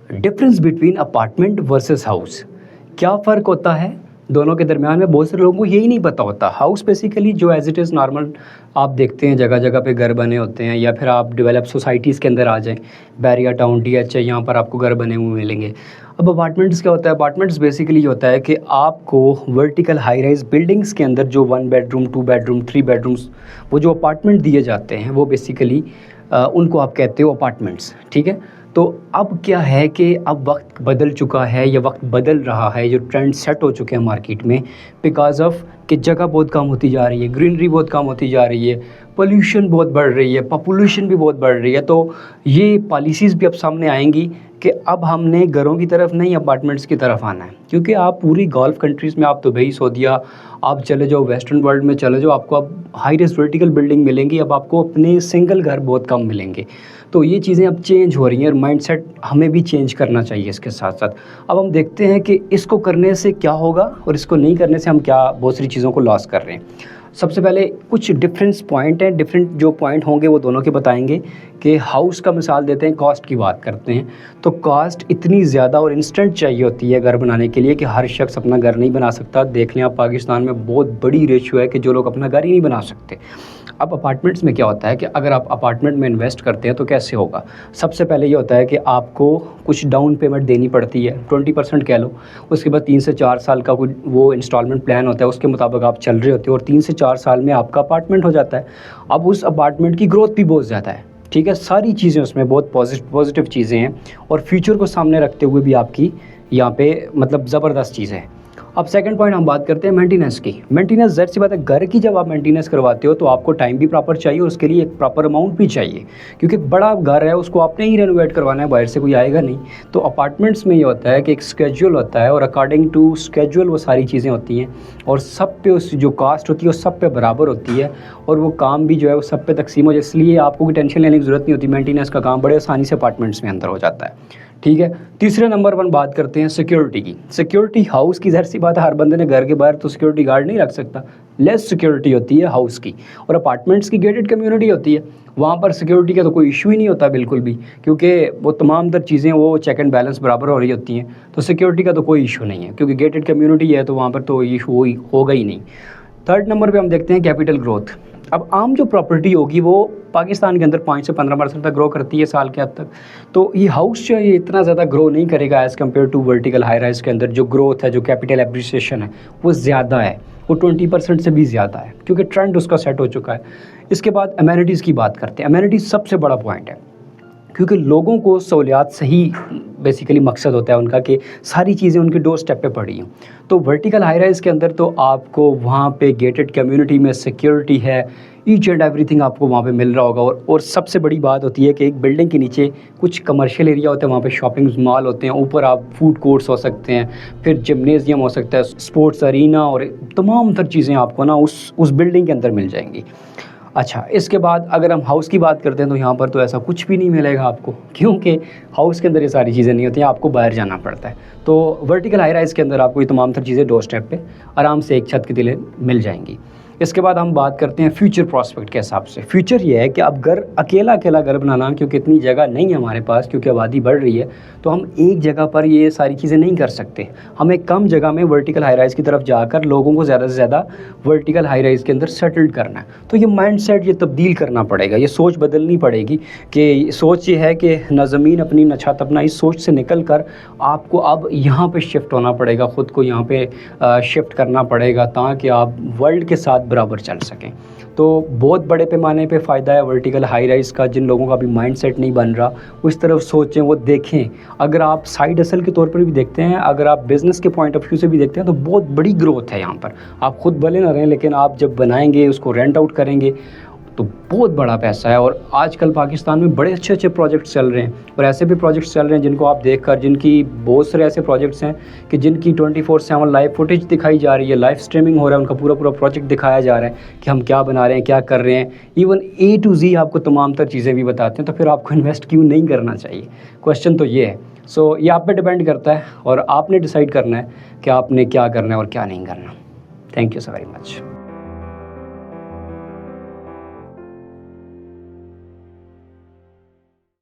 Difference between apartment versus house, क्या फ़र्क होता है दोनों के दरमियान में? बहुत सारे लोगों को यही नहीं पता होता। हाउस बेसिकली जो एज इट इज़ नॉर्मल आप देखते हैं जगह जगह पे घर बने होते हैं, या फिर आप डेवलप सोसाइटीज़ के अंदर आ जाएं, बैरिया टाउन, DH है, यहाँ पर आपको घर बने हुए मिलेंगे। अब अपार्टमेंट्स क्या होता है? अपार्टमेंट्स बेसिकली ये होता है कि आपको वर्टिकल हाई राइज बिल्डिंग्स के अंदर जो 1 बेडरूम 2 बेडरूम 3 बेडरूम्स वो जो अपार्टमेंट दिए जाते हैं वो बेसिकली उनको आप कहते हो अपार्टमेंट्स, ठीक है। तो अब क्या है कि अब वक्त बदल चुका है, या वक्त बदल रहा है, जो ट्रेंड सेट हो चुके हैं मार्केट में बिकॉज ऑफ कि जगह बहुत कम होती जा रही है, ग्रीनरी बहुत कम होती जा रही है, पोल्यूशन बहुत बढ़ रही है, पॉपुलेशन भी बहुत बढ़ रही है। तो ये पॉलिसीज़ भी अब सामने आएंगी कि अब हमने घरों की तरफ नहीं अपार्टमेंट्स की तरफ आना है। क्योंकि आप पूरी गल्फ़ कंट्रीज़ में, आप दुबई, सऊदीया, आप चले जाओ वेस्टर्न वर्ल्ड में चले जाओ, आपको अब हाई राइज वर्टिकल बिल्डिंग मिलेंगी, अब आपको अपने सिंगल घर बहुत कम मिलेंगे। तो ये चीज़ें अब चेंज हो रही हैं और माइंडसेट हमें भी चेंज करना चाहिए इसके साथ साथ। अब हम देखते हैं कि इसको करने से क्या होगा और इसको नहीं करने से हम क्या बहुत सारी चीज़ों को लॉस कर रहे हैं। सबसे पहले कुछ डिफरेंस पॉइंट हैं, डिफरेंट जो पॉइंट होंगे वो दोनों के बताएंगे। कि हाउस का मिसाल देते हैं, कॉस्ट की बात करते हैं। तो कॉस्ट इतनी ज़्यादा और इंस्टेंट चाहिए होती है घर बनाने के लिए कि हर शख्स अपना घर नहीं बना सकता। देख लें आप, पाकिस्तान में बहुत बड़ी रेशियो है कि जो लोग अपना घर ही नहीं बना सकते। अब अपार्टमेंट्स में क्या होता है कि अगर आप अपार्टमेंट में इन्वेस्ट करते हैं तो कैसे होगा? सबसे पहले ये होता है कि आपको कुछ डाउन पेमेंट देनी पड़ती है, 20% कह लो। उसके बाद 3 से 4 साल का कुछ वो इंस्टॉलमेंट प्लान होता है, उसके मुताबिक आप चल रहे होते हो और 3 से 4 साल में आपका अपार्टमेंट हो जाता है। अब उस अपार्टमेंट की ग्रोथ भी बहुत ज़्यादा है, ठीक है। सारी चीज़ें उसमें बहुत पॉजिटिव चीज़ें हैं और फ्यूचर को सामने रखते हुए भी आपकी यहाँ पे मतलब ज़बरदस्त चीज़ें हैं। अब सेकंड पॉइंट हम बात करते हैं मेंटेनेंस की। मेंटेनेंस ज़ाहिर सी बात है, घर की जब आप मेंटेनेंस करवाते हो तो आपको टाइम भी प्रॉपर चाहिए और उसके लिए एक प्रॉपर अमाउंट भी चाहिए, क्योंकि बड़ा घर है, उसको आपने ही रेनोवेट करवाना है, बाहर से कोई आएगा नहीं। तो अपार्टमेंट्स में ये होता है कि एक स्केड्यूल होता है और अकॉर्डिंग टू स्केड्यूल वो सारी चीज़ें होती हैं और सब पे उस जो कास्ट होती है वो सब पे बराबर होती है और वो काम भी जो है वो सब पे तकसीम हो जाए, इसलिए आपको कोई टेंशन लेने की ज़रूरत नहीं होती। मेंटेनेंस का काम बड़े आसानी से अपार्टमेंट्स में अंदर हो जाता है, ठीक है। तीसरे नंबर पर बात करते हैं सिक्योरिटी की। सिक्योरिटी हाउस की ज़ाहिर सी बात है, हर बंदे ने घर के बाहर तो सिक्योरिटी गार्ड नहीं रख सकता, लेस सिक्योरिटी होती है हाउस की। और अपार्टमेंट्स की गेटेड कम्युनिटी होती है, वहाँ पर सिक्योरिटी का तो कोई इशू ही नहीं होता बिल्कुल भी, क्योंकि वो तमाम तर चीज़ें वो चेक एंड बैलेंस बराबर हो रही होती हैं। तो सिक्योरिटी का तो कोई इशू नहीं है, क्योंकि गेटेड कम्युनिटी है तो वहाँ पर तो इशू होगा ही नहीं। थर्ड नंबर पे हम देखते हैं कैपिटल ग्रोथ। अब आम जो प्रॉपर्टी होगी वो पाकिस्तान के अंदर 5 से 15% तक ग्रो करती है साल के हद तक। तो ये हाउस जो है ये इतना ज़्यादा ग्रो नहीं करेगा as compare to vertical high rise के अंदर जो ग्रोथ है, जो कैपिटल एप्रिसिएशन है वो ज़्यादा है, वो 20% से भी ज़्यादा है, क्योंकि ट्रेंड उसका सेट हो चुका है। इसके बाद अमेनिटीज़ की बात करते हैं। अमेनिटीज़ सबसे बड़ा पॉइंट है, क्योंकि लोगों को सहूलियात से ही बेसिकली मकसद होता है उनका कि सारी चीज़ें उनके डोर स्टेप पे पड़ी हों। तो वर्टिकल हाई राइज के अंदर तो आपको वहाँ पे गेटेड कम्युनिटी में सिक्योरिटी है, ईच एंड एवरीथिंग आपको वहाँ पे मिल रहा होगा। और सबसे बड़ी बात होती है कि एक बिल्डिंग के नीचे कुछ कमर्शियल एरिया होते हैं, वहाँ पे शॉपिंग मॉल होते हैं, ऊपर आप फूड कोर्ट्स हो सकते हैं, फिर जिम्नेजियम हो सकता है, स्पोर्ट्स अरीना और तमाम तर चीज़ें आपको ना उस बिल्डिंग के अंदर मिल जाएंगी। अच्छा, इसके बाद अगर हम हाउस की बात करते हैं तो यहाँ पर तो ऐसा कुछ भी नहीं मिलेगा आपको, क्योंकि हाउस के अंदर ये सारी चीज़ें नहीं होती हैं, आपको बाहर जाना पड़ता है। तो वर्टिकल हाई राइज के अंदर आपको ये तमाम तर चीज़ें डोर स्टेप पे आराम से एक छत के तले मिल जाएंगी। इसके बाद हम बात करते हैं फ्यूचर प्रॉस्पेक्ट के हिसाब से। फ्यूचर ये है कि अब घर अकेला घर बनाना, क्योंकि इतनी जगह नहीं है हमारे पास, क्योंकि आबादी बढ़ रही है, तो हम एक जगह पर ये सारी चीज़ें नहीं कर सकते। हमें कम जगह में वर्टिकल हाई राइज की तरफ जाकर लोगों को ज़्यादा से ज़्यादा वर्टिकल हाई राइज के अंदर सेटल्ड करना है। तो ये माइंडसेट ये तब्दील करना पड़ेगा, ये सोच बदलनी पड़ेगी कि सोच ये है कि न ज़मीन अपनी न छत अपना। इस सोच से निकल कर आपको अब यहाँ पे शिफ्ट होना पड़ेगा, ख़ुद को यहाँ पे शिफ्ट करना पड़ेगा ताकि आप वर्ल्ड के साथ बराबर चल सकें। तो बहुत बड़े पैमाने पे फ़ायदा है वर्टिकल हाई राइज का। जिन लोगों का अभी माइंडसेट नहीं बन रहा वो इस तरफ सोचें, वो देखें। अगर आप साइड हसल के तौर पर भी देखते हैं, अगर आप बिज़नेस के पॉइंट ऑफ व्यू से भी देखते हैं तो बहुत बड़ी ग्रोथ है यहाँ पर। आप खुद भले ना रहें, लेकिन आप जब बनाएंगे, उसको रेंट आउट करेंगे तो बहुत बड़ा पैसा है। और आजकल पाकिस्तान में बड़े अच्छे अच्छे प्रोजेक्ट्स चल रहे हैं और ऐसे भी प्रोजेक्ट्स चल रहे हैं जिनको आप देखकर, जिनकी बहुत सारे ऐसे प्रोजेक्ट्स हैं कि जिनकी 24/7 लाइव फुटेज दिखाई जा रही है, लाइव स्ट्रीमिंग हो रहा है, उनका पूरा पूरा प्रोजेक्ट दिखाया जा रहा है कि हम क्या बना रहे हैं, क्या कर रहे हैं। इवन A to Z आपको तमाम तर चीज़ें भी बताते हैं। तो फिर आपको इन्वेस्ट क्यों नहीं करना चाहिए? क्वेश्चन तो ये है। सो ये आप पे डिपेंड करता है और आपने डिसाइड करना है कि आपने क्या करना है और क्या नहीं करना। Thank you so very much.